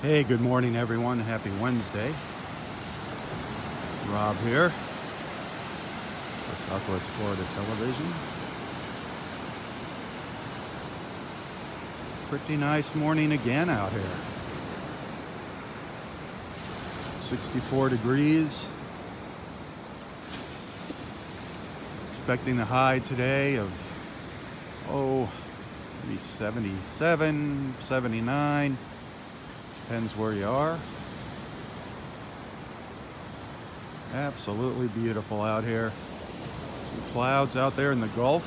Hey, good morning, everyone. Happy Wednesday. Rob here for Southwest Florida Television. Pretty nice morning again out here. 64 degrees. Expecting a high today of, maybe 77, 79. Depends where you are. Absolutely beautiful out here. Some clouds out there in the Gulf.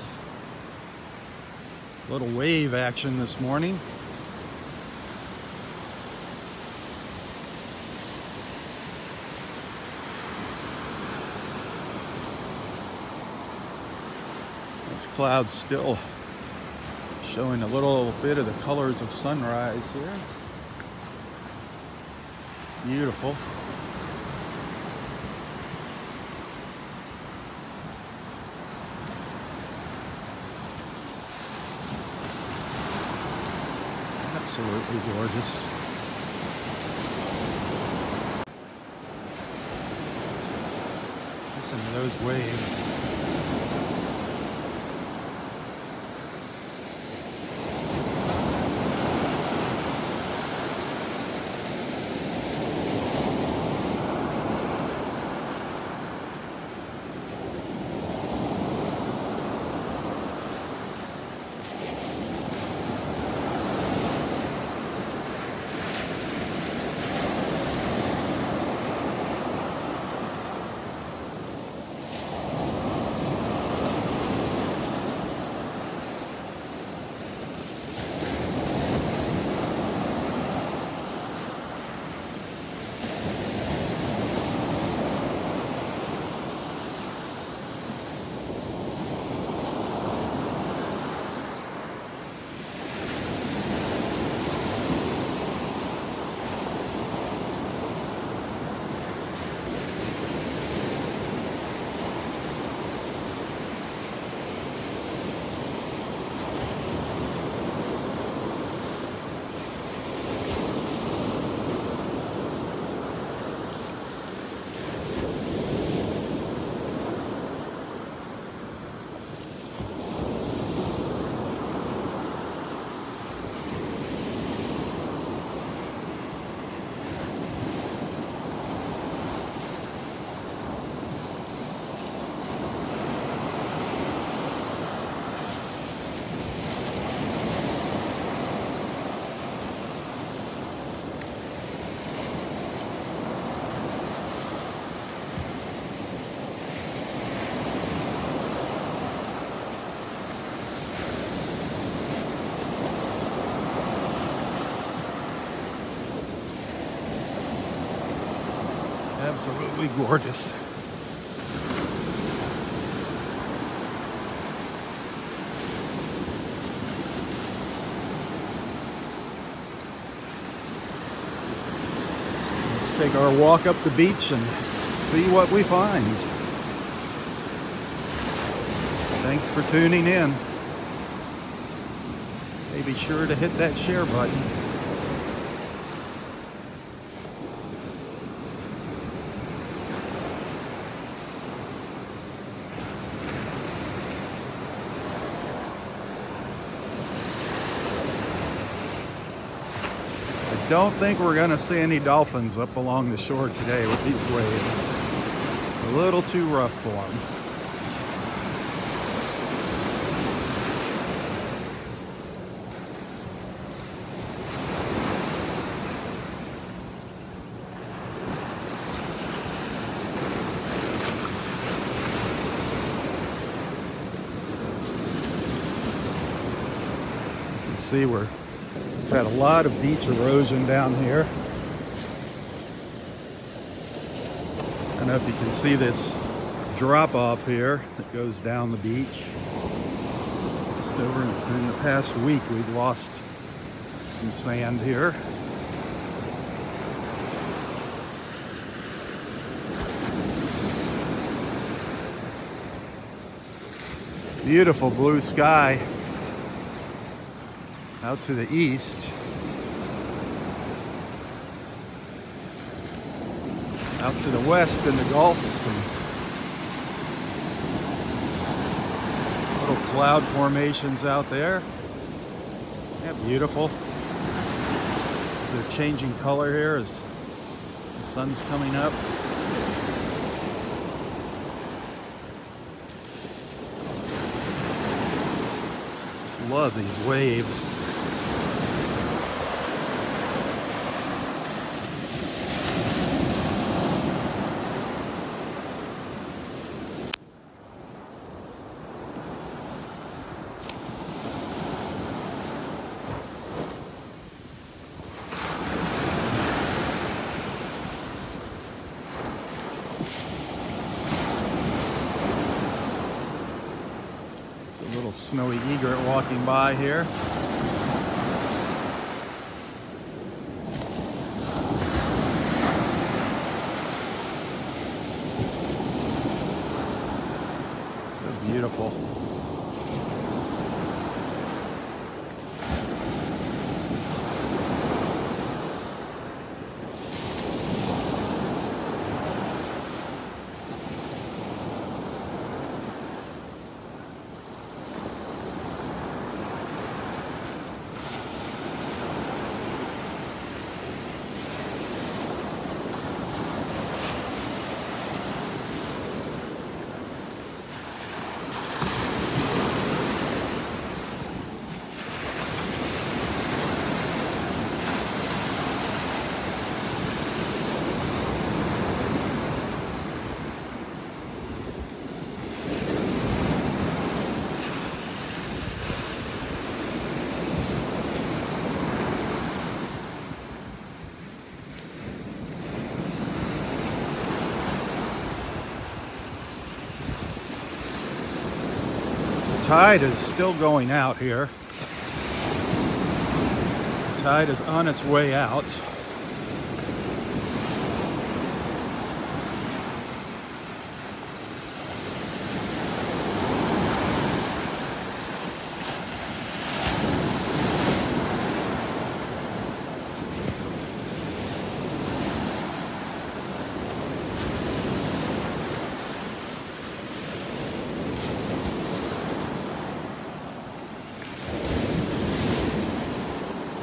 Little wave action this morning. These clouds still showing a little bit of the colors of sunrise here. Beautiful. Absolutely gorgeous. Listen to those waves. Absolutely gorgeous. Let's take our walk up the beach and see what we find. Thanks for tuning in. Be sure to hit that share button. I don't think we're going to see any dolphins up along the shore today with these waves. A little too rough for them. See, we've had a lot of beach erosion down here. I don't know if you can see this drop off here that goes down the beach. Just over in the past week, we've lost some sand here. Beautiful blue sky out to the east. Out to the west in the Gulf, some little cloud formations out there. Yeah, beautiful. They're changing color here as the sun's coming up. Just love these waves. Little snowy egret walking by here. So beautiful. The tide is still going out here. The tide is on its way out.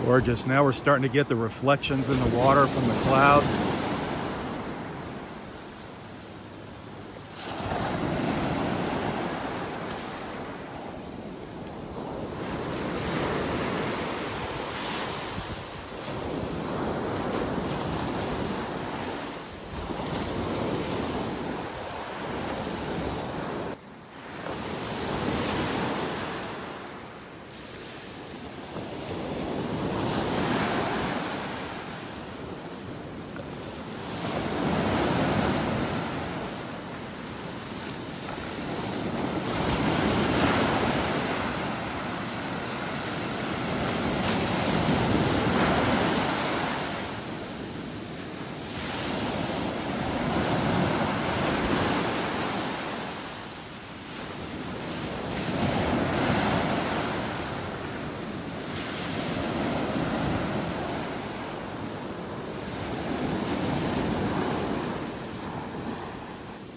Gorgeous. Now we're starting to get the reflections in the water from the clouds.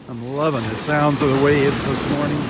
I'm loving the sounds of the waves this morning.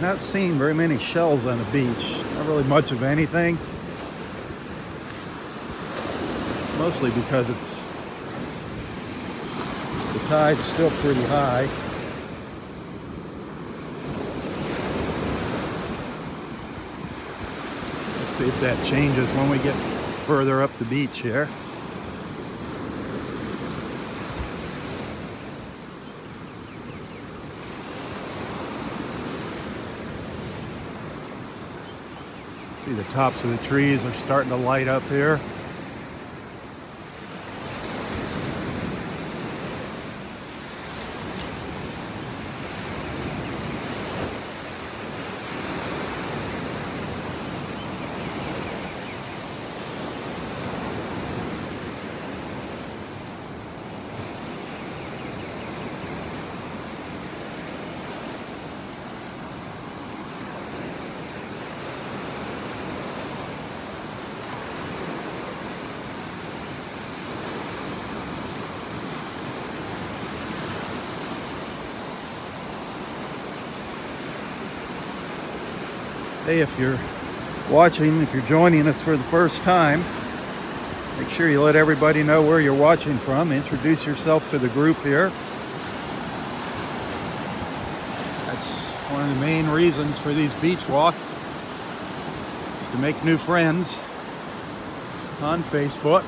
Not seeing very many shells on the beach. Not really much of anything. mostly because the tide's still pretty high. Let's see if that changes when we get further up the beach here. See, the tops of the trees are starting to light up here. Hey, if you're watching, if you're joining us for the first time, make sure you let everybody know where you're watching from. Introduce yourself to the group here. That's one of the main reasons for these beach walks, is to make new friends on Facebook.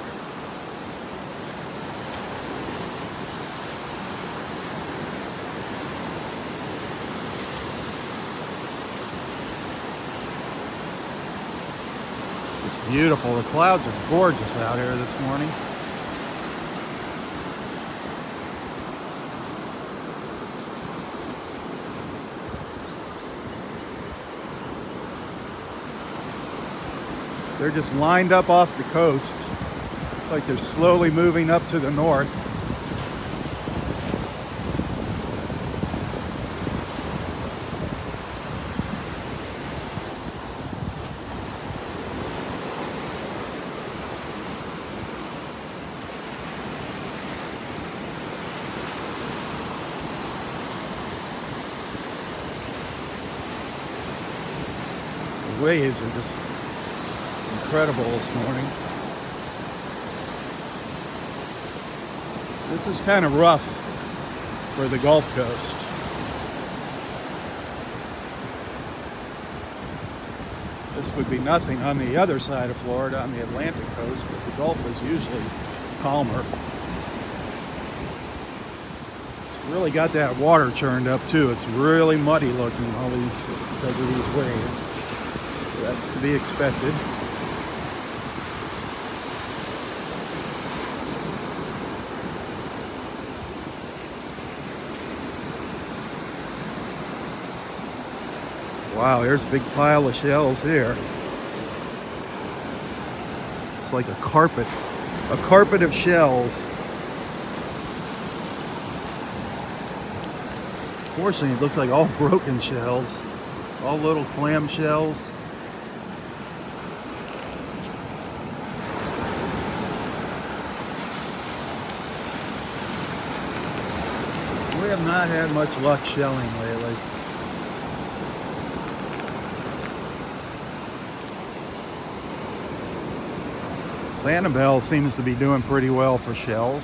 It's beautiful. The clouds are gorgeous out here this morning. They're just lined up off the coast. Looks like they're slowly moving up to the north. The waves are just incredible this morning. This is kind of rough for the Gulf Coast. This would be nothing on the other side of Florida, on the Atlantic coast, but the Gulf is usually calmer. It's really got that water churned up too. It's really muddy looking, all these, because of these waves. So that's to be expected. Wow, here's a big pile of shells here. It's like a carpet of shells. Fortunately, it looks like all broken shells, all little clam shells. We have not had much luck shelling lately. Sanibel seems to be doing pretty well for shells.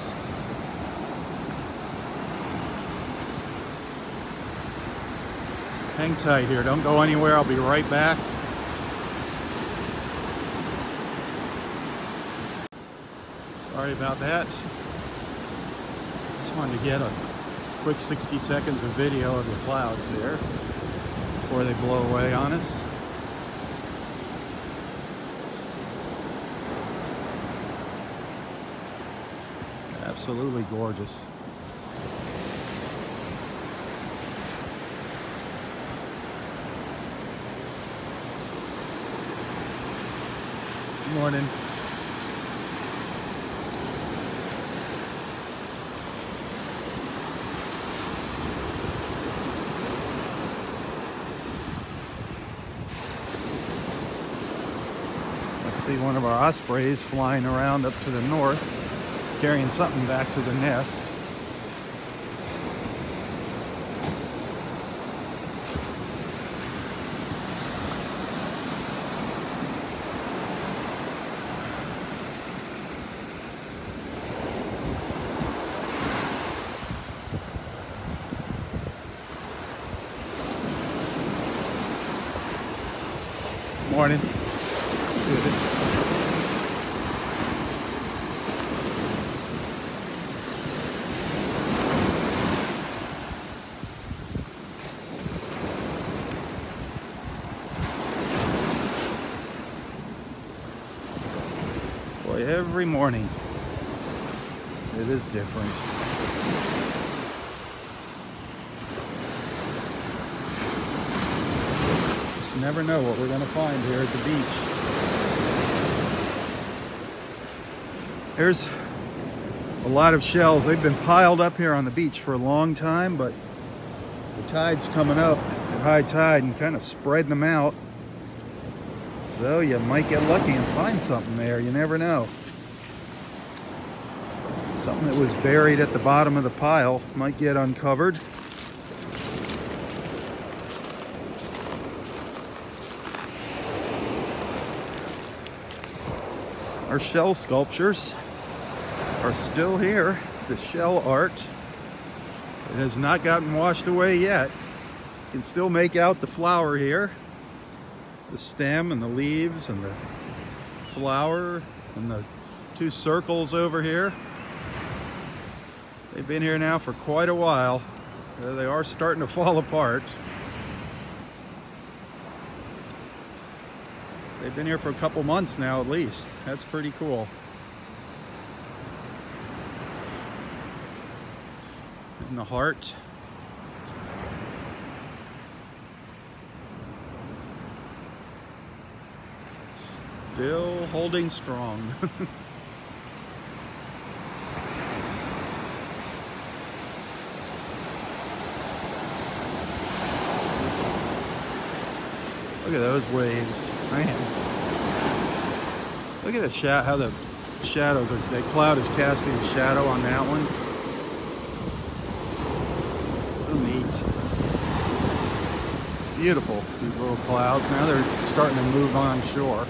Hang tight here, don't go anywhere, I'll be right back. Sorry about that. Just wanted to get a quick 60 seconds of video of the clouds there before they blow away on us. Absolutely gorgeous. Good morning. I see one of our ospreys flying around up to the north, carrying something back to the nest. Morning. Boy, every morning it is different. Just never know what we're going to find here at the beach. There's a lot of shells. They've been piled up here on the beach for a long time, but the tide's coming up at high tide and kind of spreading them out. So you might get lucky and find something there. You never know. Something that was buried at the bottom of the pile might get uncovered. Our shell sculptures are still here. The shell art, it has not gotten washed away yet. You can still make out the flower here. The stem and the leaves and the flower and the two circles over here. They've been here now for quite a while. They are starting to fall apart. They've been here for a couple months now at least. That's pretty cool. And the heart. Still holding strong. Look at those waves, man. Look at the how the shadows are. The cloud is casting a shadow on that one. So neat. Beautiful, these little clouds. Now they're starting to move on shore.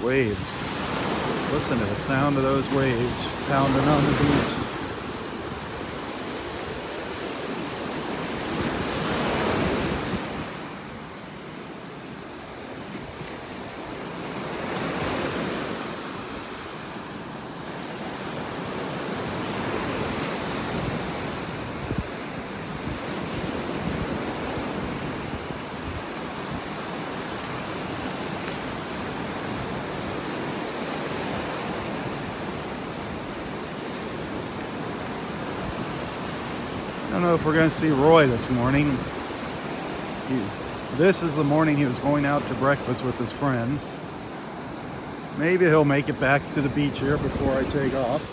Waves. Listen to the sound of those waves pounding on the beach. I don't know if we're going to see Roy this morning. This is the morning he was going out to breakfast with his friends. Maybe he'll make it back to the beach here before I take off.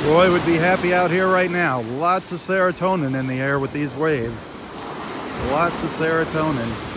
Roy would be happy out here right now. Lots of serotonin in the air with these waves. Lots of serotonin.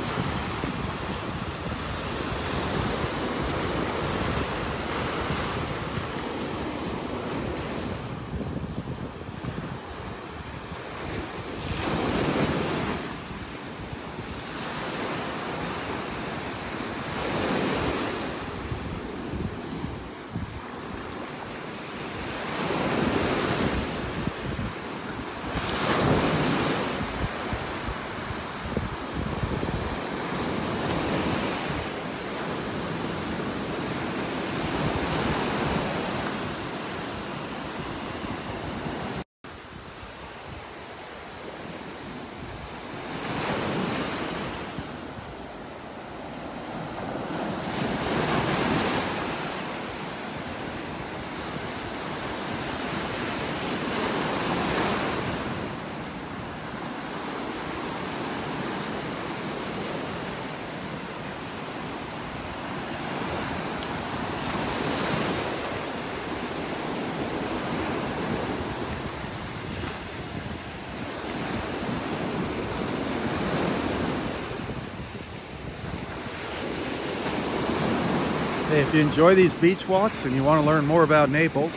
Hey, if you enjoy these beach walks and you want to learn more about Naples,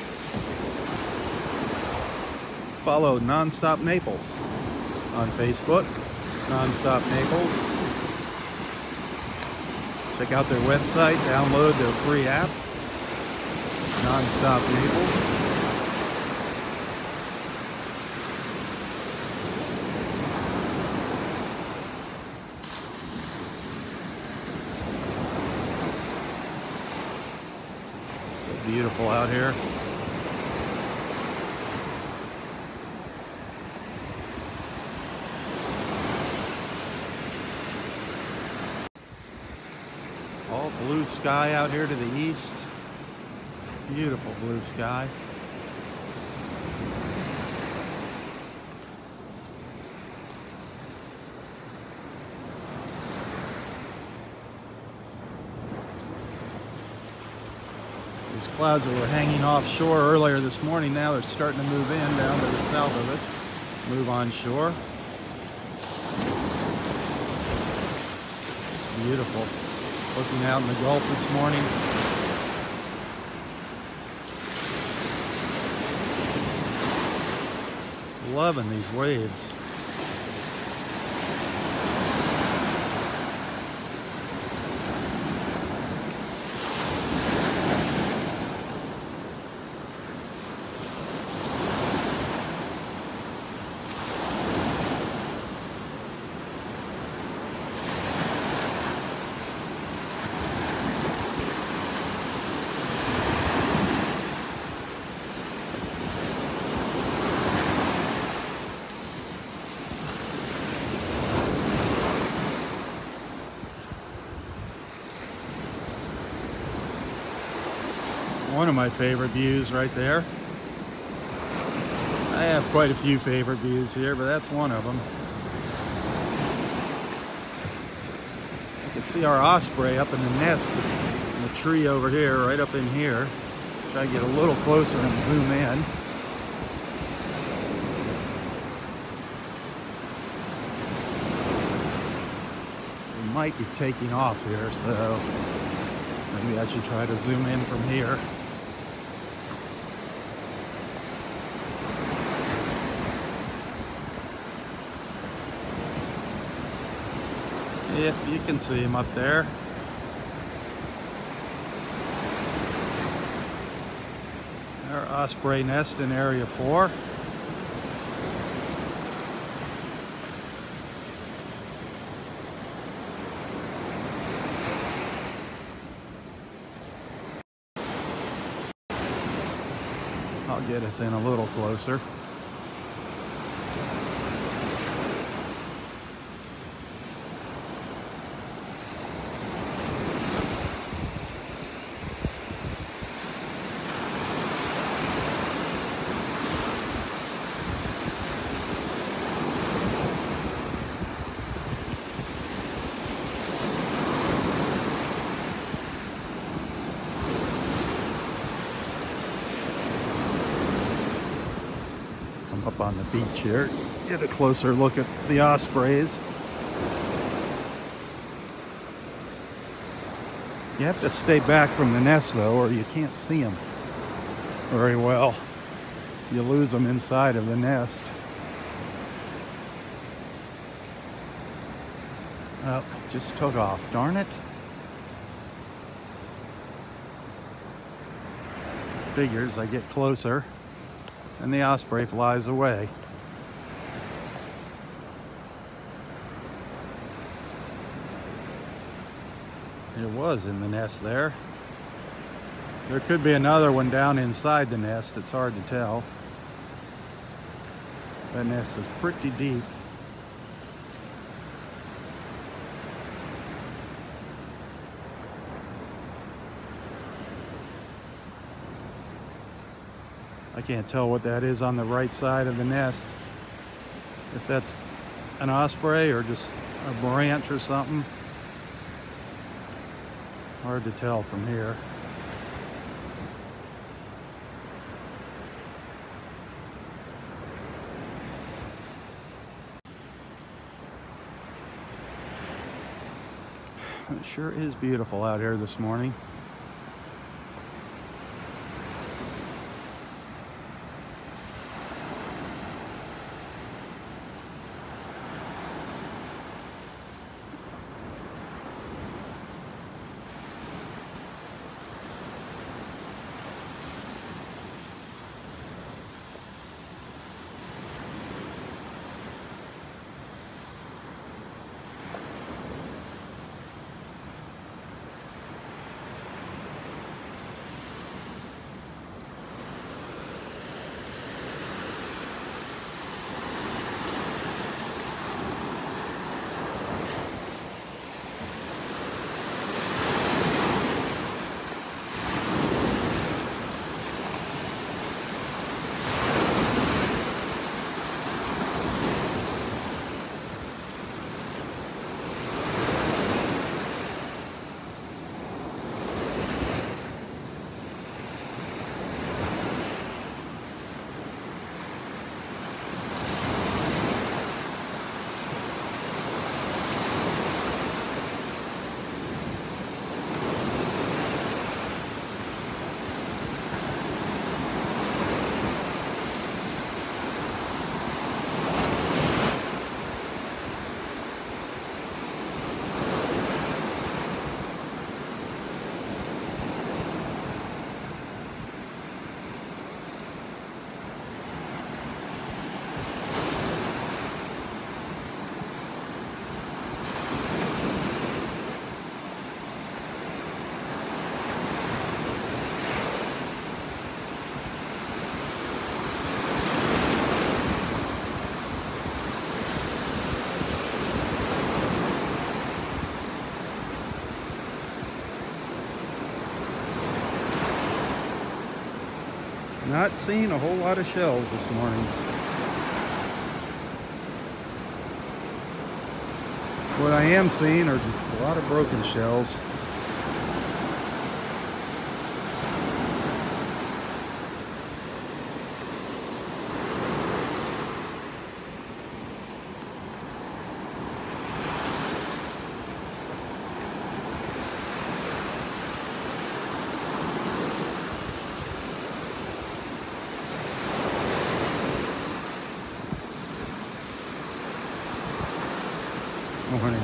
follow Nonstop Naples on Facebook. Nonstop Naples. Check out their website, download their free app, Nonstop Naples. So beautiful out here. All blue sky out here to the east. Beautiful blue sky. These clouds that were hanging offshore earlier this morning, now they're starting to move in down to the south of us. Move on shore. It's beautiful. Looking out in the Gulf this morning. Loving these waves. One of my favorite views right there. I have quite a few favorite views here, but that's one of them. You can see our osprey up in the nest in the tree over here, right up in here. Try to get a little closer and zoom in. We might be taking off here, so maybe I should try to zoom in from here. If you can see him up there. Our osprey nest in area 4. I'll get us in a little closer. Up on the beach here, get a closer look at the ospreys. You have to stay back from the nest though, or you can't see them very well. You lose them inside of the nest. Oh, just took off, darn it. Figures I get closer and the osprey flies away. It was in the nest there. There could be another one down inside the nest. It's hard to tell. That nest is pretty deep. I can't tell what that is on the right side of the nest. If that's an osprey or just a branch or something. Hard to tell from here. It sure is beautiful out here this morning. Not seeing a whole lot of shells this morning. What I am seeing are a lot of broken shells. Morning.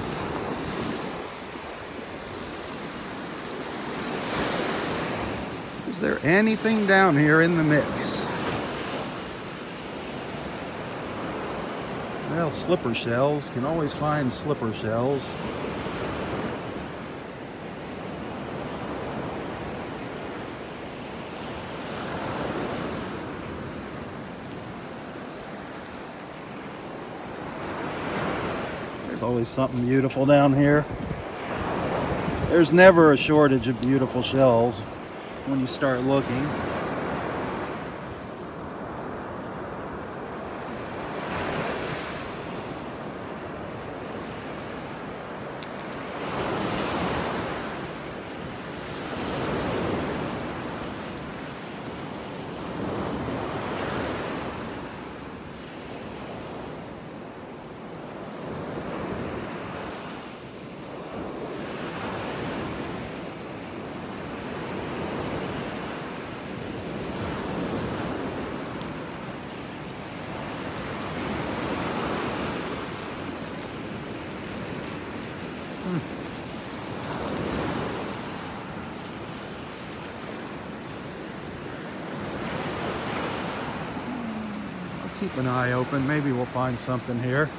Is there anything down here in the mix? Well, slipper shells. Can always find slipper shells. There's always something beautiful down here. There's never a shortage of beautiful shells when you start looking. I'll keep an eye open. Maybe we'll find something here.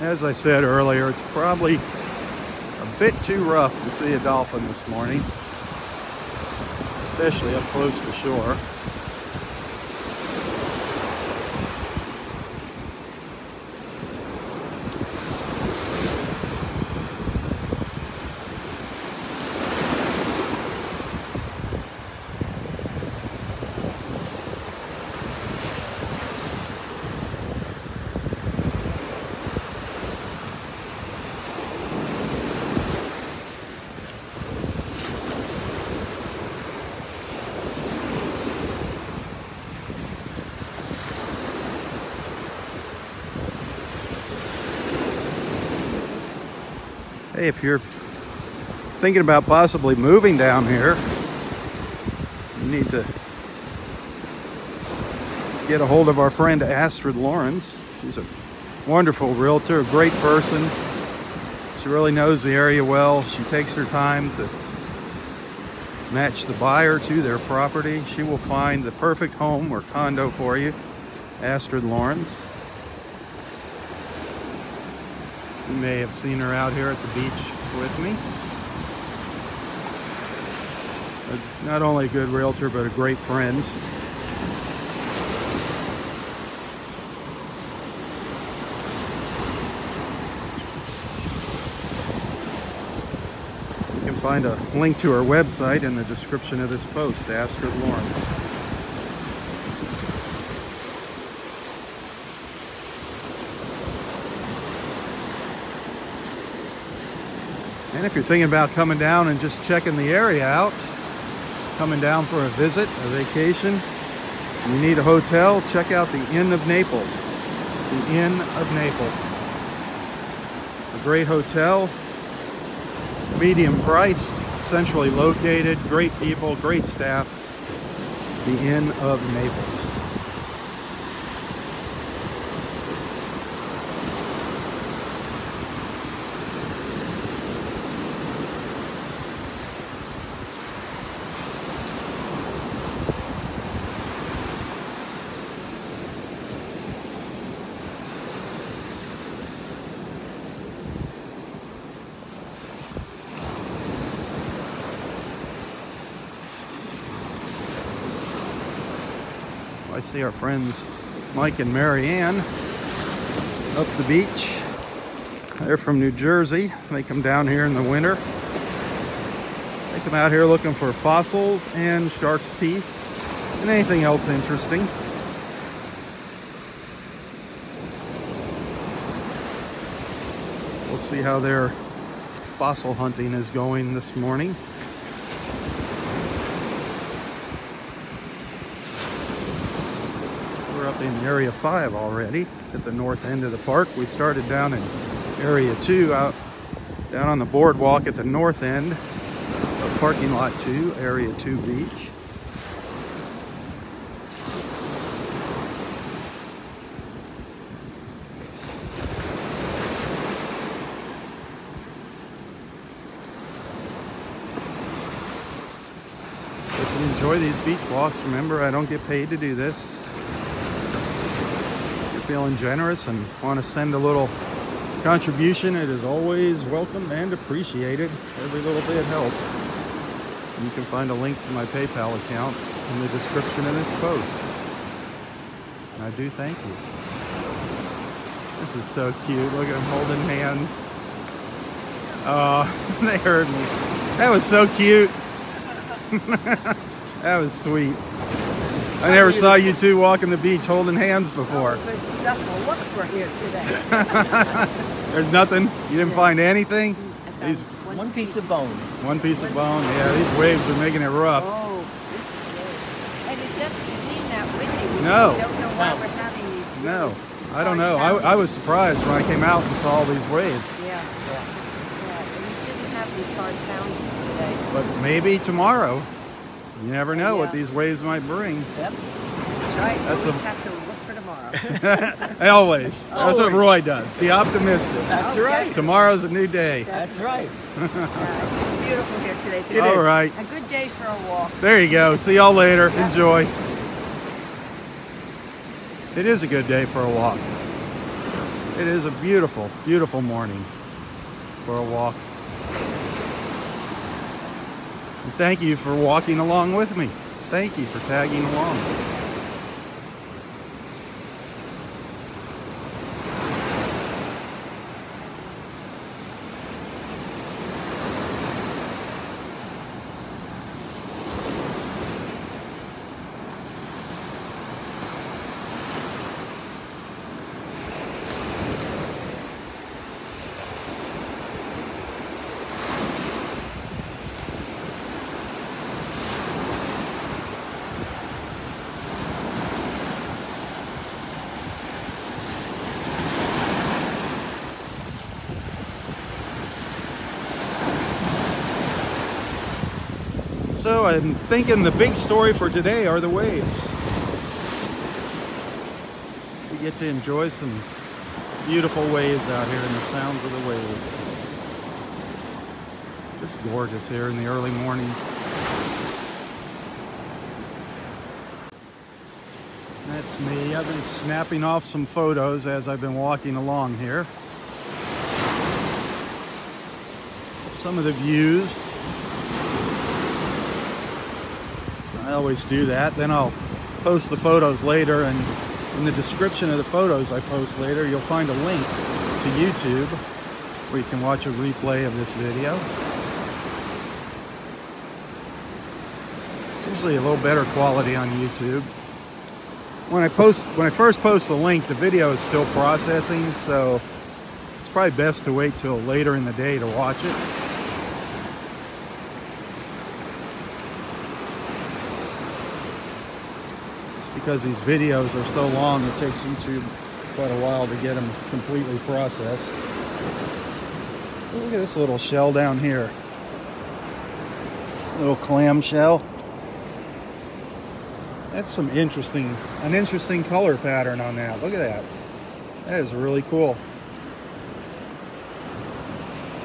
As I said earlier, it's probably a bit too rough to see a dolphin this morning, especially up close to shore. Hey, if you're thinking about possibly moving down here, you need to get a hold of our friend Astrid Lawrence. She's a wonderful realtor, a great person. She really knows the area well. She takes her time to match the buyer to their property. She will find the perfect home or condo for you. Astrid Lawrence. You may have seen her out here at the beach with me. Not only a good realtor, but a great friend. You can find a link to her website in the description of this post, Astrid Lawrence. And if you're thinking about coming down and just checking the area out, coming down for a visit, a vacation, you need a hotel, check out the Inn of Naples. The Inn of Naples. A great hotel, medium priced, centrally located, great people, great staff. The Inn of Naples. I see our friends Mike and Mary Ann up the beach. They're from New Jersey. They come down here in the winter. They come out here looking for fossils and shark's teeth and anything else interesting. We'll see how their fossil hunting is going this morning. We're up in Area 5 already at the north end of the park. We started down in Area 2 out down on the boardwalk at the north end of parking lot 2, Area 2 Beach. If you enjoy these beach walks, remember I don't get paid to do this. If you're feeling generous and want to send a little contribution, it is always welcome and appreciated. Every little bit helps. And you can find a link to my PayPal account in the description of this post. And I do thank you. This is so cute. Look at them holding hands. Oh, they heard me. That was so cute. That was sweet. I never saw you two walking the beach holding hands before. There's nothing to look for here today. There's nothing? You didn't find anything? These one piece of bone. One piece of bone? Yeah, these waves are making it rough. Oh, this is good. And it doesn't seem that windy. No. I don't know why we're having these. No, I don't know. I was surprised when I came out and saw all these waves. Yeah. And we shouldn't have these hard pounders today. But maybe tomorrow. You never know what these waves might bring. Yep. That's right. That's Always have to look for tomorrow. Always. That's what Roy does. Be optimistic. That's right. Tomorrow's a new day. That's right. It's beautiful here today. Too. All right. A good day for a walk. There you go. See y'all later. Enjoy. It is a good day for a walk. It is a beautiful, beautiful morning for a walk. And thank you for walking along with me. Thank you for tagging along. So I'm thinking the big story for today are the waves. We get to enjoy some beautiful waves out here and the sounds of the waves. Just gorgeous here in the early mornings. That's me. I've been snapping off some photos as I've been walking along here. Some of the views. I always do that. Then I'll post the photos later, and in the description of the photos I post later, you'll find a link to YouTube where you can watch a replay of this video. It's usually a little better quality on YouTube. When I first post the link, the video is still processing, so it's probably best to wait till later in the day to watch it. Because these videos are so long, it takes YouTube quite a while to get them completely processed. Look at this little shell down here. Little clam shell. That's an interesting color pattern on that. Look at that. That is really cool.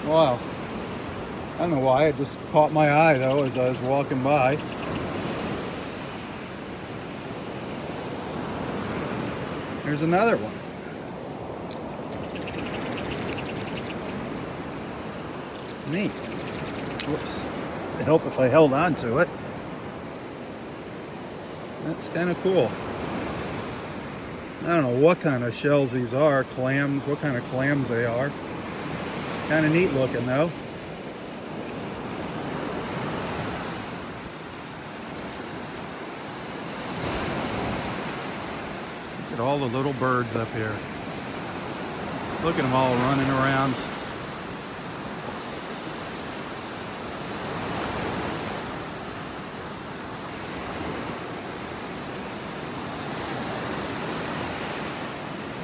Wow. I don't know why, it just caught my eye though as I was walking by. Here's another one. Neat. Whoops. It'd help if I held on to it. That's kind of cool. I don't know what kind of shells these are, clams, what kind of clams they are. Kind of neat looking though. Look at all the little birds up here. Look at them all running around.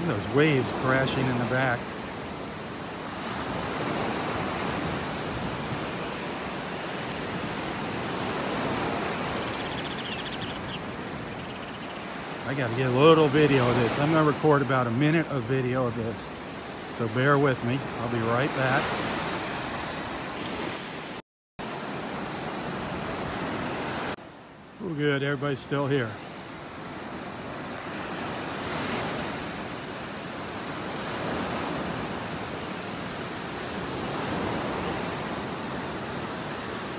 Those waves crashing in the back. I got to get a little video of this. I'm going to record about a minute of video of this. So bear with me. I'll be right back. Oh, good. Everybody's still here.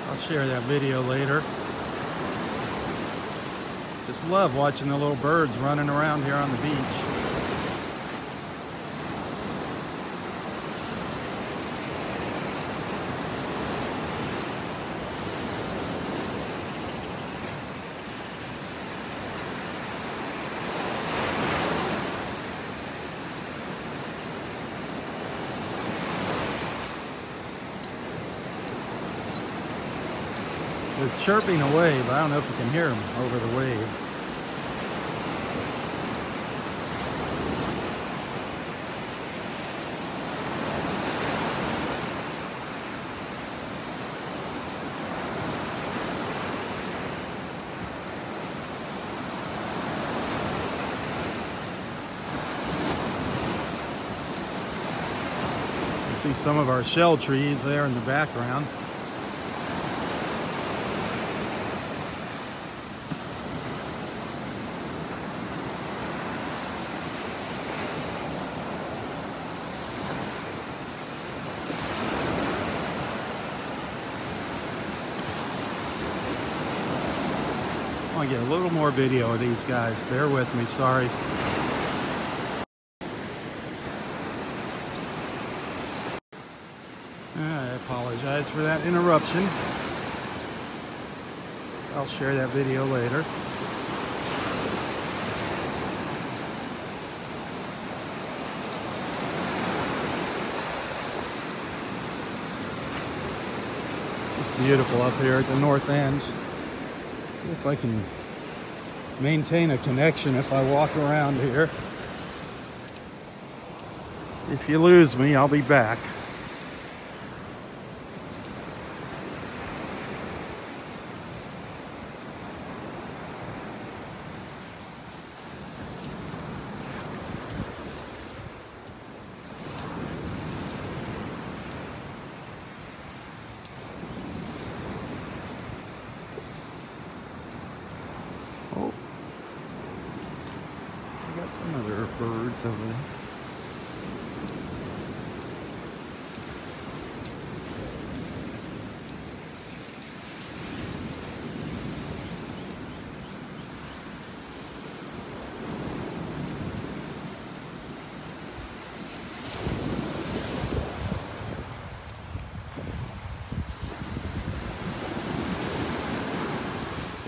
I'll share that video later. Just love watching the little birds running around here on the beach. They're chirping away, but I don't know if you can hear them over the waves. You see some of our shell trees there in the background. I want to get a little more video of these guys. Bear with me, sorry. I apologize for that interruption. I'll share that video later. It's beautiful up here at the north end. See if I can maintain a connection if I walk around here. If you lose me, I'll be back. Oh, I got some other birds over there.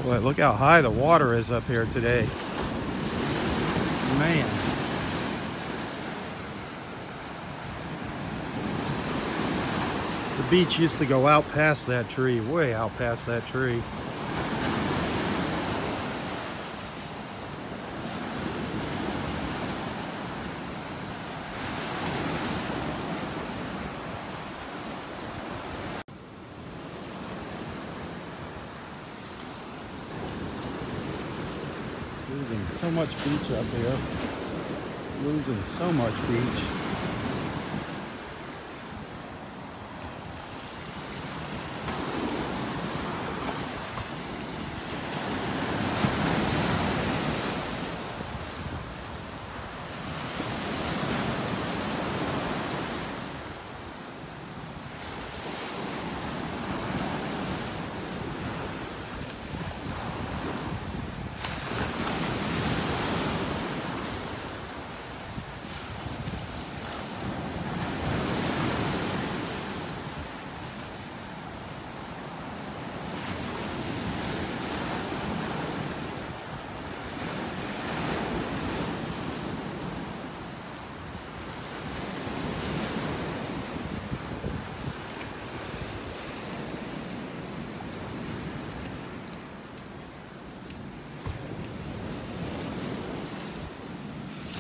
Boy, look how high the water is up here today. Man. The beach used to go out past that tree, way out past that tree. Losing so much beach up here. Losing so much beach.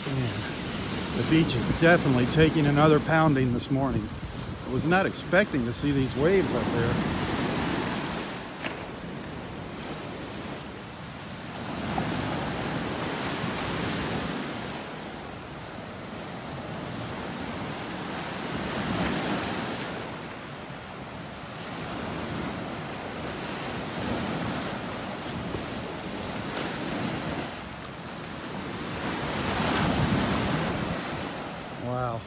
Man, the beach is definitely taking another pounding this morning. I was not expecting to see these waves up there. Wow.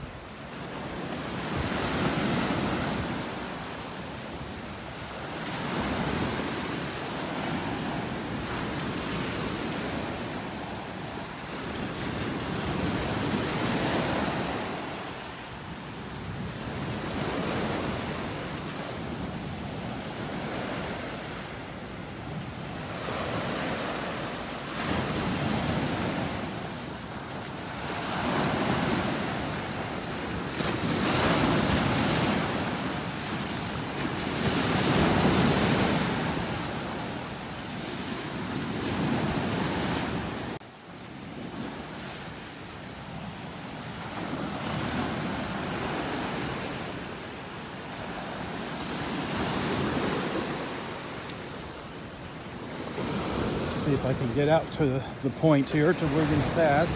See if I can get out to the point here to Wiggins Pass.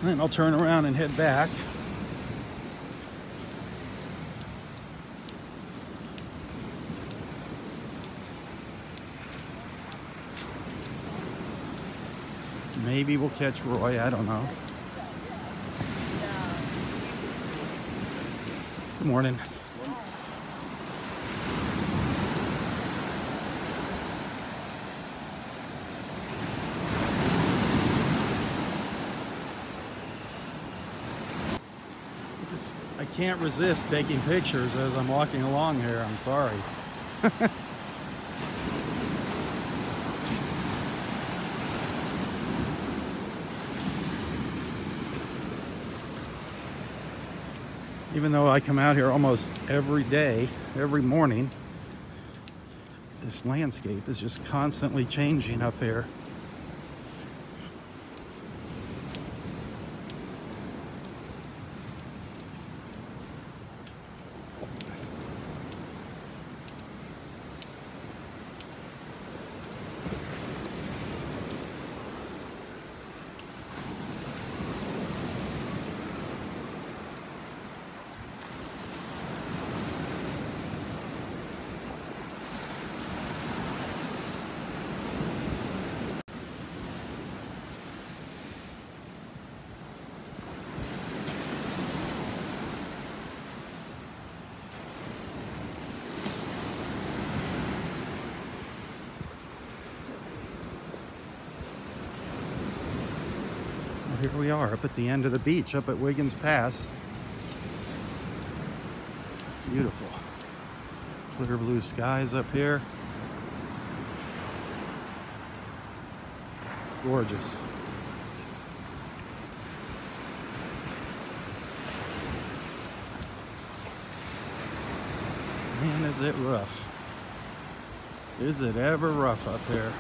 Then I'll turn around and head back. Maybe we'll catch Roy, I don't know. Good morning. I can't resist taking pictures as I'm walking along here. I'm sorry. Even though I come out here almost every day, every morning, this landscape is just constantly changing up here. Here we are up at the end of the beach, up at Wiggins Pass. Beautiful. Clear blue skies up here. Gorgeous. Man, is it rough. Is it ever rough up here?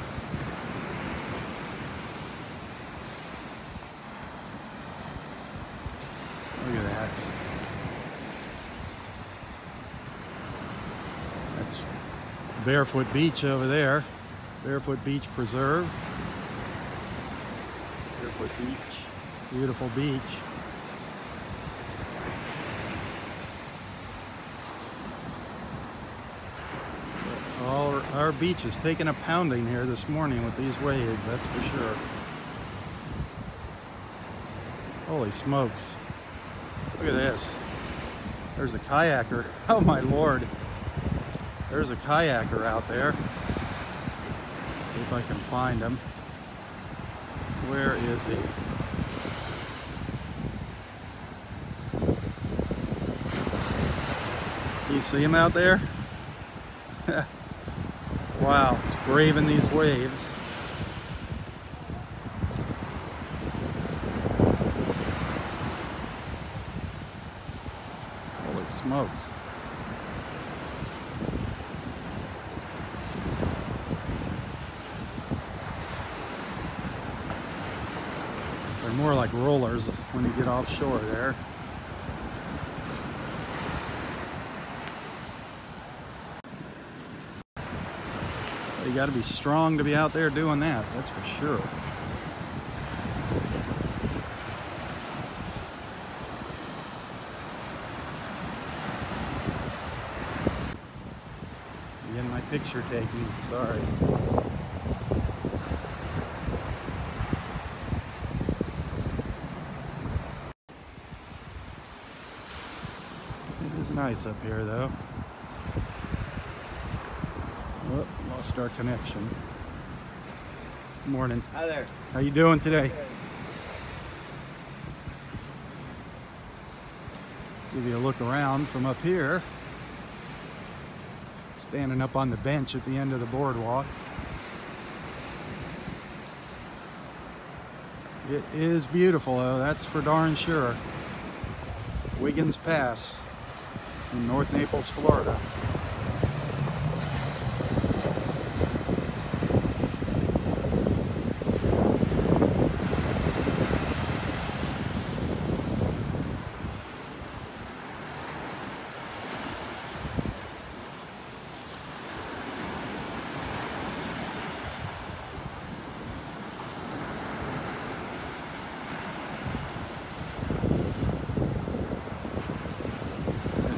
Look at that. That's Barefoot Beach over there. Barefoot Beach Preserve. Barefoot Beach. Beautiful beach. Our beach is taking a pounding here this morning with these waves, that's for sure. Holy smokes. Look at this. There's a kayaker. Oh my Lord. There's a kayaker out there. See if I can find him. Where is he? You see him out there? Wow, he's braving these waves. Holy smokes. They're more like rollers when you get offshore there. You got to be strong to be out there doing that, that's for sure. Getting my picture taken, sorry. It is nice up here though. Oh, lost our connection. Good morning. Hi there. How you doing today? Give you a look around from up here. Standing up on the bench at the end of the boardwalk. It is beautiful though, that's for darn sure. Wiggins Pass in North Naples, Florida.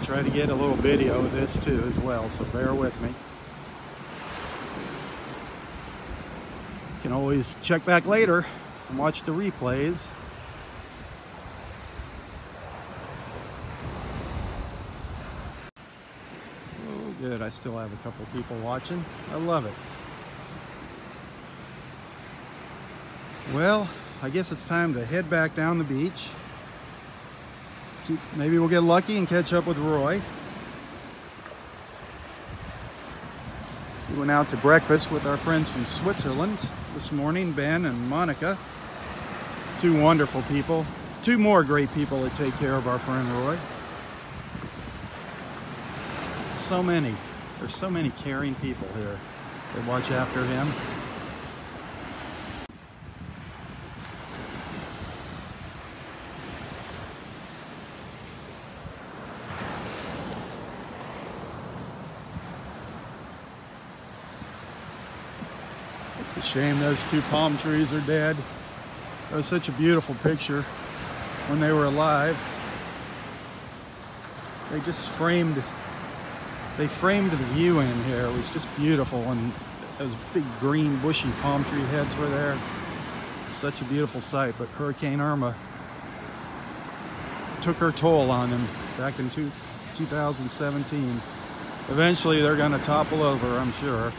Try to get a little video of this too as well, so bear with me. You can always check back later and watch the replays. Oh good, I still have a couple people watching. I love it. Well, I guess it's time to head back down the beach. Maybe we'll get lucky and catch up with Roy. We went out to breakfast with our friends from Switzerland this morning, Ben and Monica. Two wonderful people. Two more great people that take care of our friend Roy. So many. There's so many caring people here that watch after him. It's a shame those two palm trees are dead. It was such a beautiful picture when they were alive. They just framed the view in here. It was just beautiful, and those big green bushy palm tree heads were there. Such a beautiful sight, but Hurricane Irma took her toll on them back in 2017. Eventually they're going to topple over, I'm sure.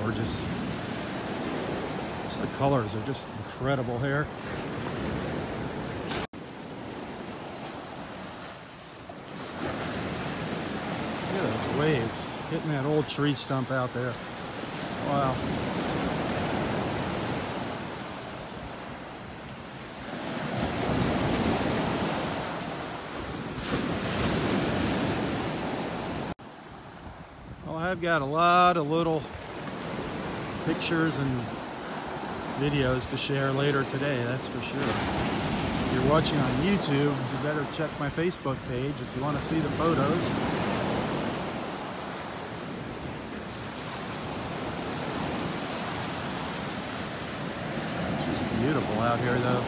Gorgeous. Just the colors are just incredible here. Look at those waves hitting that old tree stump out there. Wow. Well, I've got a lot of little pictures and videos to share later today, that's for sure. If you're watching on YouTube, you better check my Facebook page if you want to see the photos. It's just beautiful out here though.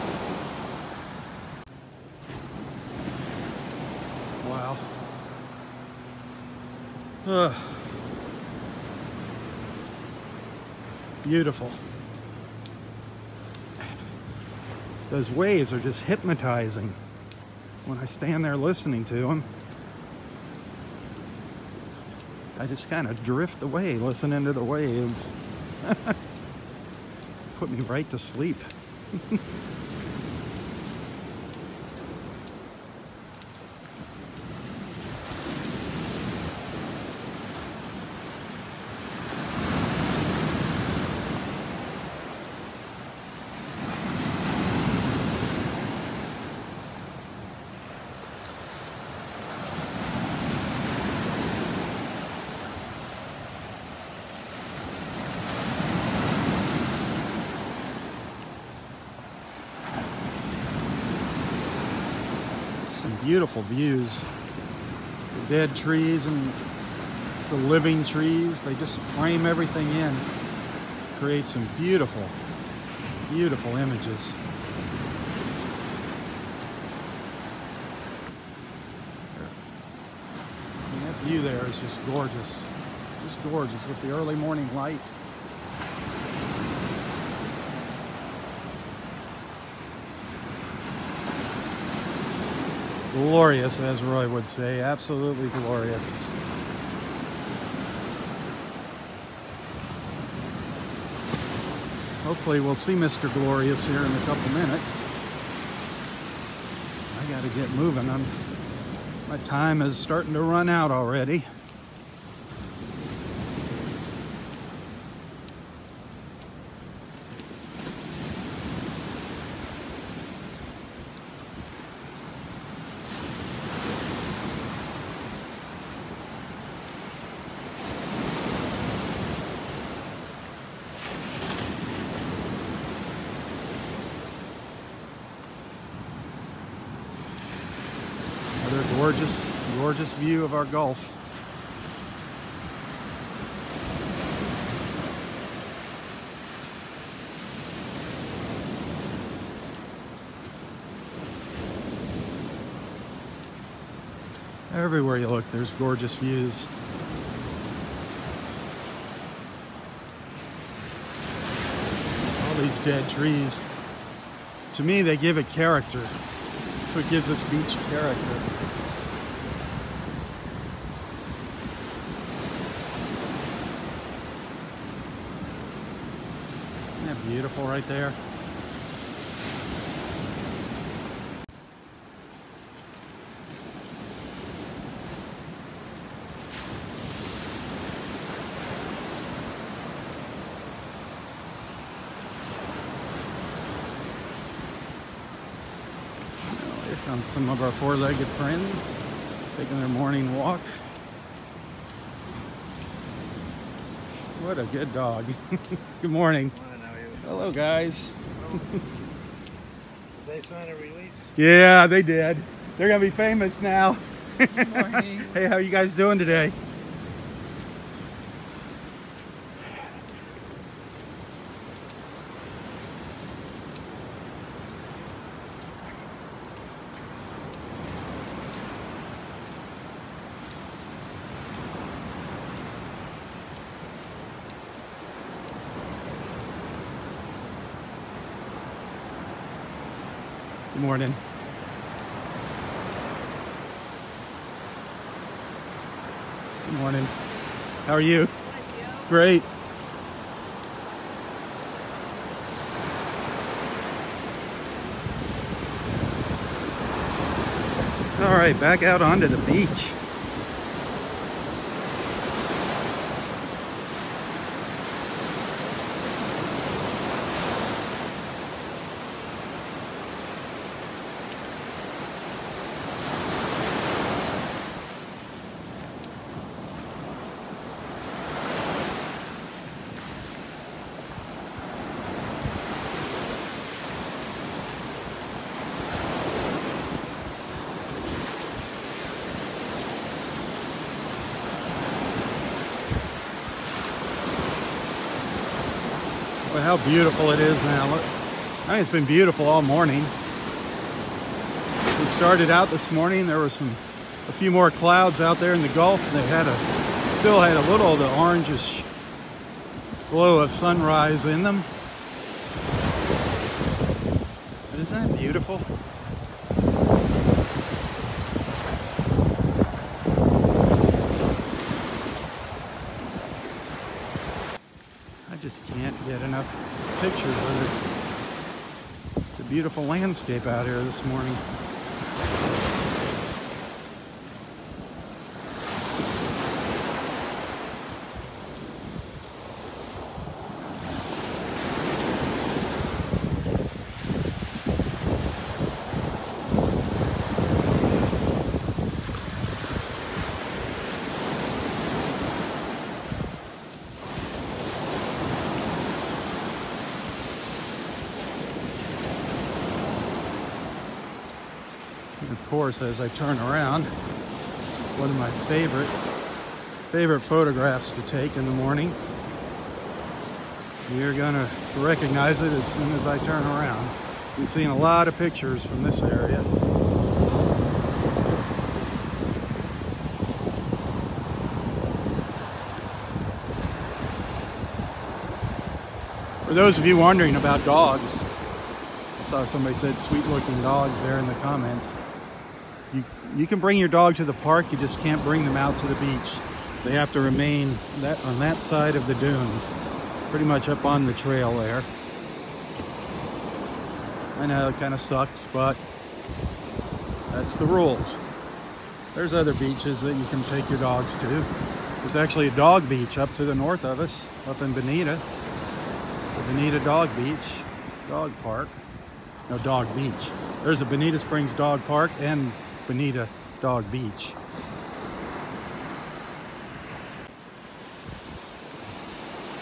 Wow. Beautiful. Those waves are just hypnotizing when I stand there listening to them. I just kind of drift away listening to the waves. Put me right to sleep. Beautiful views. The dead trees and the living trees, they just frame everything in. Create some beautiful, beautiful images. And that view there is just gorgeous. Just gorgeous with the early morning light. Glorious, as Roy would say. Absolutely glorious. Hopefully we'll see Mr. Glorious here in a couple minutes. I gotta get moving. My time is starting to run out already. Gorgeous view of our Gulf. Everywhere you look, there's gorgeous views. All these dead trees. To me, they give it character. That's what gives this beach character. Beautiful right there. Now, here comes some of our four-legged friends taking their morning walk. What a good dog. Good morning. Hello, guys. Did they sign a release? Yeah, they did. They're gonna be famous now. Good morning. Hey, how are you guys doing today? Good morning. Good morning. How are you? Great. All right, back out onto the beach. Well, how beautiful it is now. Look, I think it's been beautiful all morning. We started out this morning, there were a few more clouds out there in the Gulf. They still had a little of the orangish glow of sunrise in them. But it's Isn't that beautiful? I just can't get enough pictures of this. It's a beautiful landscape out here this morning. And of course, as I turn around, one of my favorite photographs to take in the morning. You're gonna recognize it as soon as I turn around. We've seen a lot of pictures from this area. For those of you wondering about dogs, I saw somebody said sweet looking dogs there in the comments. You can bring your dog to the park, you just can't bring them out to the beach. They have to remain on that side of the dunes, pretty much up on the trail there. I know it kind of sucks, but that's the rules. There's other beaches that you can take your dogs to. There's actually a dog beach up to the north of us, up in Bonita. The Bonita Dog Beach, dog park. No, dog beach. There's a Bonita Springs Dog Park and Bonita Dog Beach.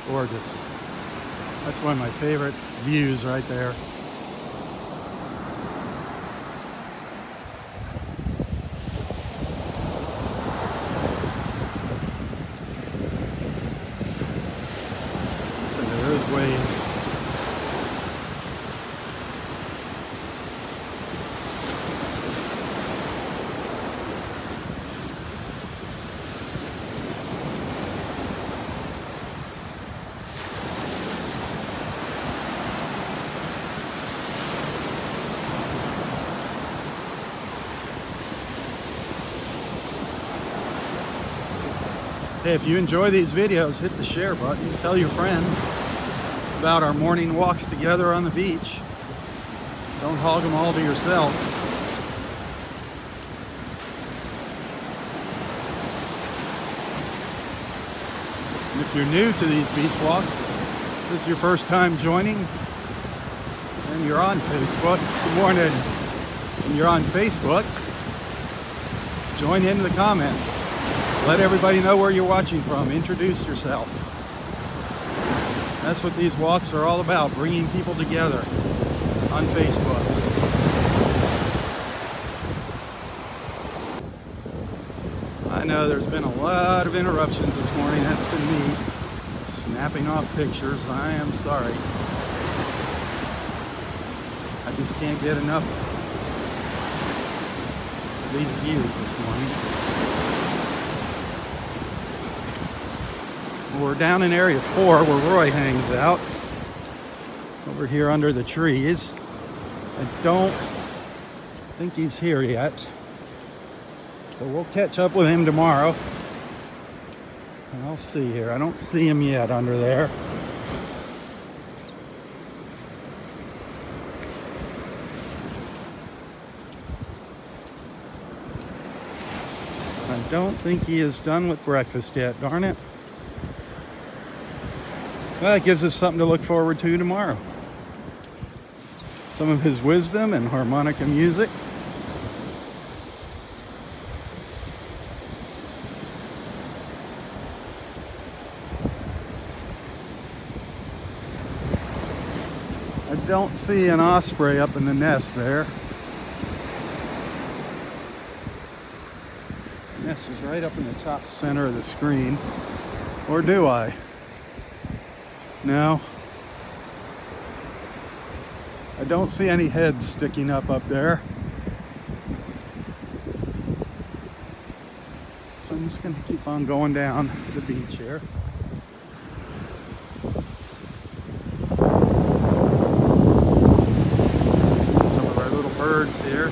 Gorgeous. That's one of my favorite views right there. Listen to those waves. Hey, if you enjoy these videos, hit the share button. Tell your friends about our morning walks together on the beach. Don't hog them all to yourself. And if you're new to these beach walks, this is your first time joining, and you're on Facebook. Good morning. And you're on Facebook, join in the comments. Let everybody know where you're watching from. Introduce yourself. That's what these walks are all about, bringing people together on Facebook. I know there's been a lot of interruptions this morning. That's been me snapping off pictures. I am sorry. I just can't get enough of these views this morning. We're down in Area 4 where Roy hangs out, over here under the trees. I don't think he's here yet, so we'll catch up with him tomorrow. And I'll see here. I don't see him yet under there. I don't think he is done with breakfast yet, darn it. Well, that gives us something to look forward to tomorrow. Some of his wisdom and harmonica music. I don't see an osprey up in the nest there. The nest is right up in the top center of the screen. Or do I? No, I don't see any heads sticking up there. So I'm just going to keep on going down the beach here. Some birds here.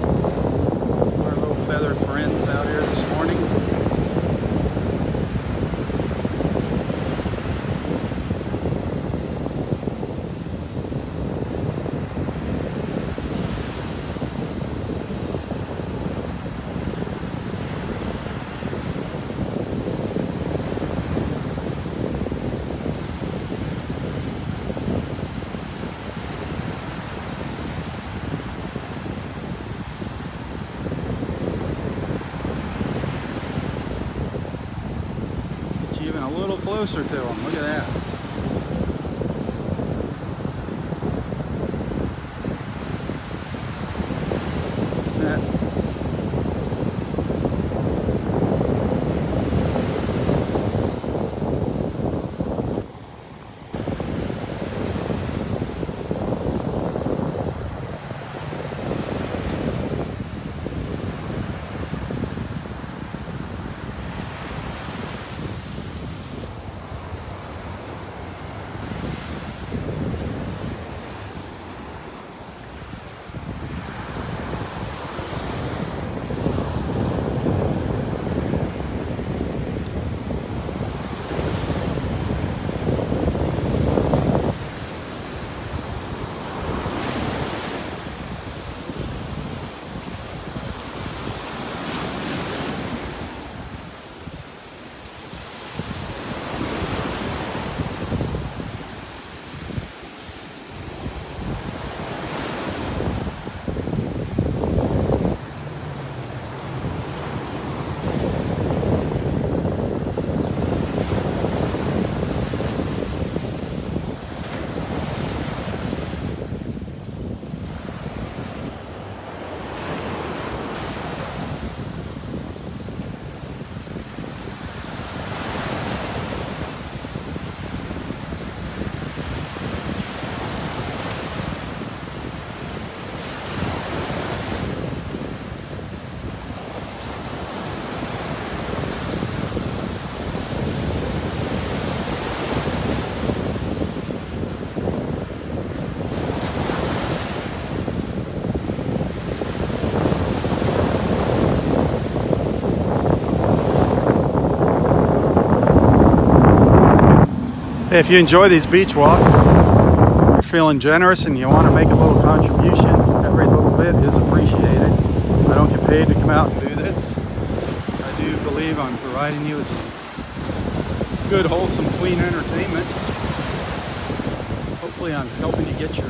Our little feathered friends out here this morning. Even a little closer to them. Look at that. If you enjoy these beach walks, you're feeling generous and you want to make a little contribution, every little bit is appreciated. I don't get paid to come out and do this. I do believe I'm providing you with some good, wholesome, clean entertainment. Hopefully I'm helping you get your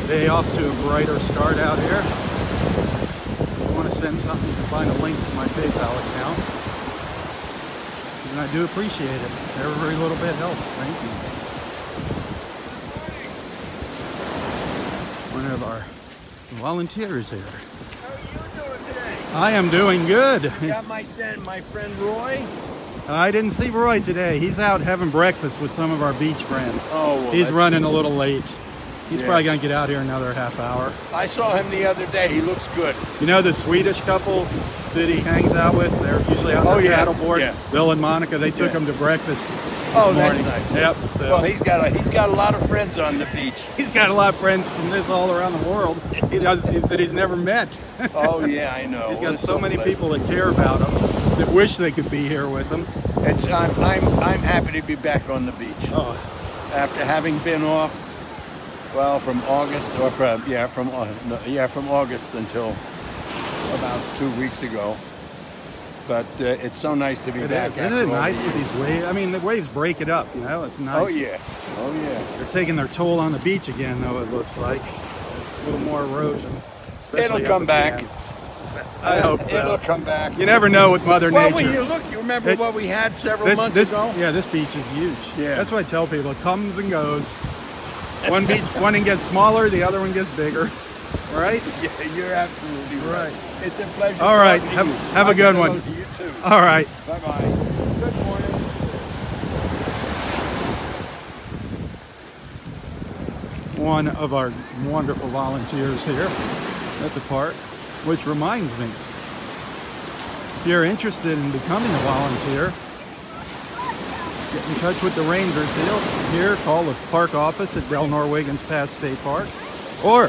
day off to a brighter start out here. If you want to send something, you can find a link to my PayPal account. And I do appreciate it. Every little bit helps. Thank you. One of our volunteers here. How are you doing today? I am doing good. You got my friend Roy? I didn't see Roy today. He's out having breakfast with some of our beach friends. Oh, well, he's running a little late. He's Yeah. probably going to get out here another half hour. I saw him the other day. He looks good. You know the Swedish couple that he hangs out with? They're usually out on the paddleboard. Yeah. Bill and Monica, they took him to breakfast this Oh, morning. that's nice. Yep. So. Well, he's got a lot of friends on the beach. He's got a lot of friends from this all around the world that he's never met. Oh yeah, I know. He's got It's so many pleasant. people that care about him, that wish they could be here with him. I'm happy to be back on the beach. Oh, After having been off, well, from August or from August until about 2 weeks ago. But it's so nice to be it back. is. Isn't it nice with these waves? I mean, the waves break it up, you know? It's nice. Oh yeah, oh yeah. They're taking their toll on the beach again, though, it looks like. There's a little more erosion. especially It'll come up at the back. end. I hope so. It'll come back. You never know with Mother Well, Nature. you remember what we had several months this, ago? Yeah, this beach is huge. Yeah. That's what I tell people. It comes and goes. One beach, one gets smaller, the other one gets bigger. Right? Yeah, you're absolutely right. It's a pleasure. All right. talking to you. Have a good one. You too. All right. Bye-bye. Good morning. One of our wonderful volunteers here at the park, which reminds me, If you're interested in becoming a volunteer, get in touch with the rangers here. Call the park office at Del Nor-Wiggins Pass State Park or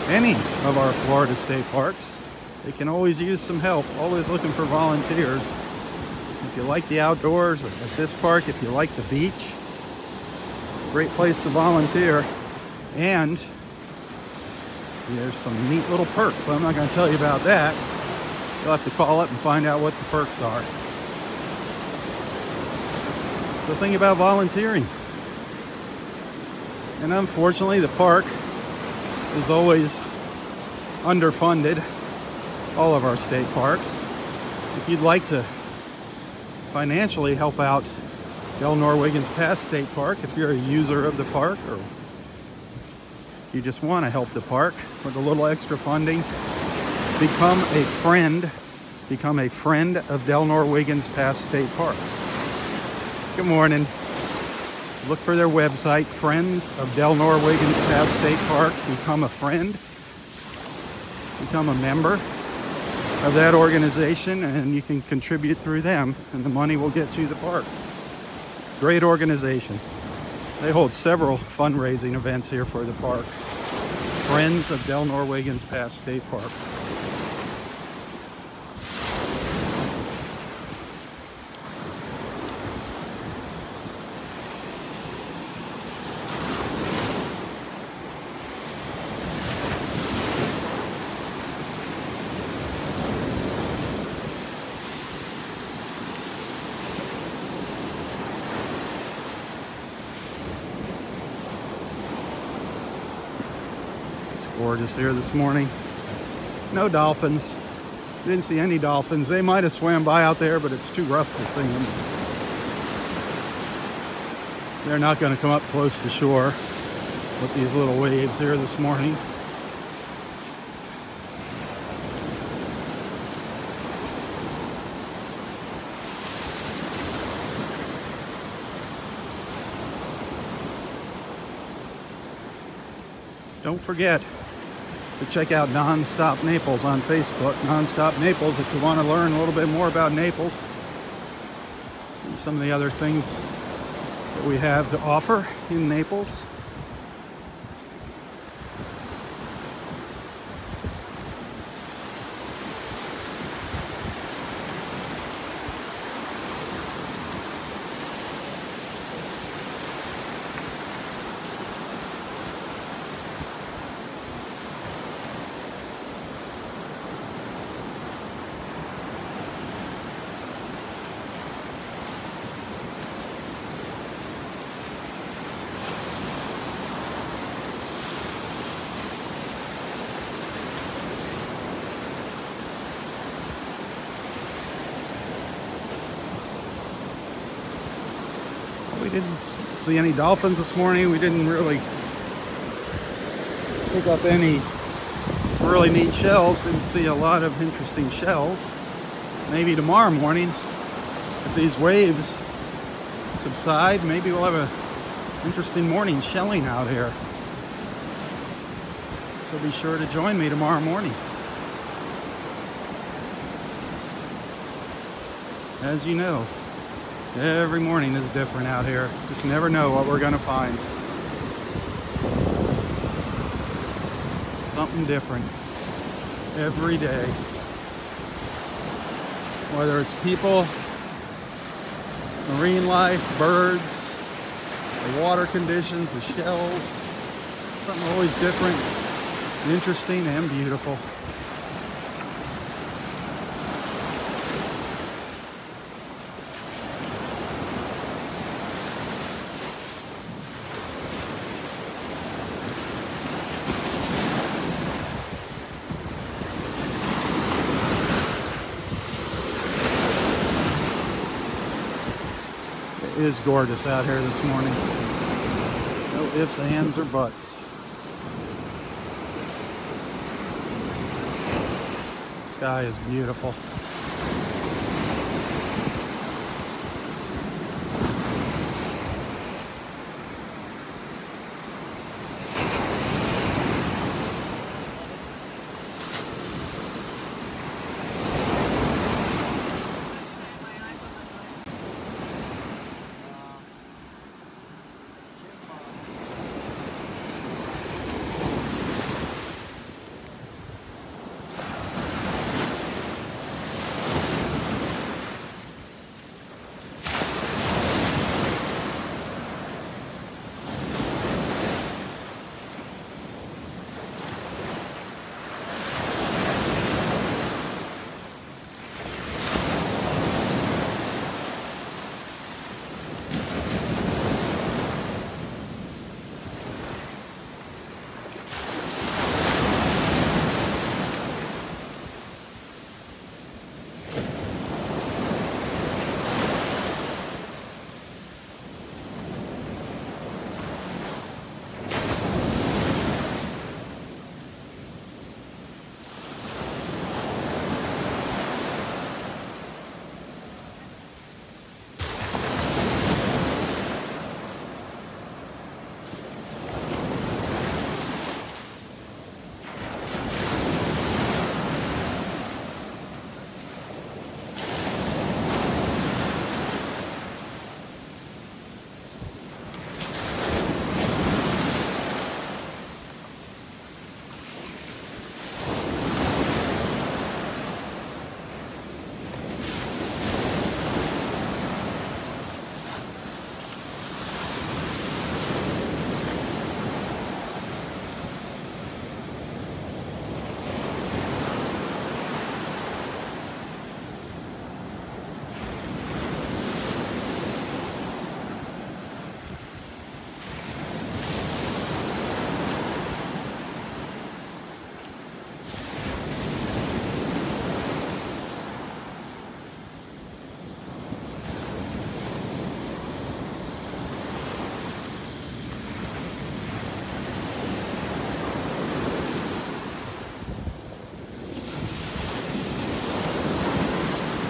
any of our Florida state parks. They can always use some help, always looking for volunteers. If you like the outdoors at this park, if you like the beach, great place to volunteer. And there's some neat little perks. I'm not going to tell you about that. You'll have to call up and find out what the perks are. So think about volunteering. And unfortunately, the park is always underfunded. All of our state parks. If you'd like to financially help out Del Nor-Wiggins Pass State Park, if you're a user of the park or you just want to help the park with a little extra funding, become a friend of Del Nor-Wiggins Pass State Park. Good morning. Look for their website, Friends of Del Nor-Wiggins Pass State Park. Become a friend, become a member of that organization, and you can contribute through them, and the money will get to the park. Great organization. They hold several fundraising events here for the park. Friends of Del Nor-Wiggins Pass State Park. Gorgeous here this morning. No dolphins. Didn't see any dolphins. They might have swam by out there, but it's too rough to see them. They're not going to come up close to shore with these little waves here this morning. Don't forget to check out Nonstop Naples on Facebook. Nonstop Naples if you want to learn a little bit more about Naples. See some of the other things that we have to offer in Naples. We didn't see any dolphins this morning. We didn't really pick up any really neat shells. Didn't see a lot of interesting shells. Maybe tomorrow morning, if these waves subside, maybe we'll have an interesting morning shelling out here. So be sure to join me tomorrow morning. As you know, every morning is different out here. Just never know what we're going to find. Something different every day. Whether it's people, marine life, birds, the water conditions, the shells. Something always different, interesting, and beautiful. It is gorgeous out here this morning. No ifs, ands, or buts. The sky is beautiful.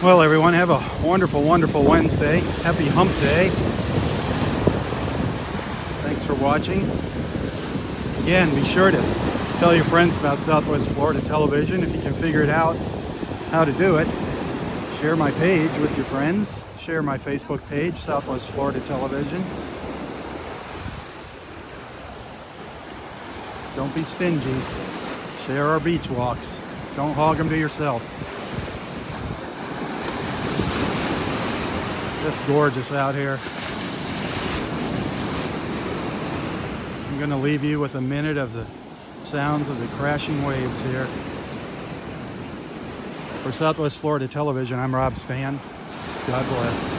Well, everyone, have a wonderful, wonderful Wednesday. Happy Hump Day. Thanks for watching. Again, be sure to tell your friends about Southwest Florida Television if you can figure it out how to do it. Share my page with your friends. Share my Facebook page, Southwest Florida Television. Don't be stingy. Share our beach walks. Don't hog them to yourself. Just gorgeous out here. I'm going to leave you with a minute of the sounds of the crashing waves here. For Southwest Florida Television, I'm Rob Stan. God bless.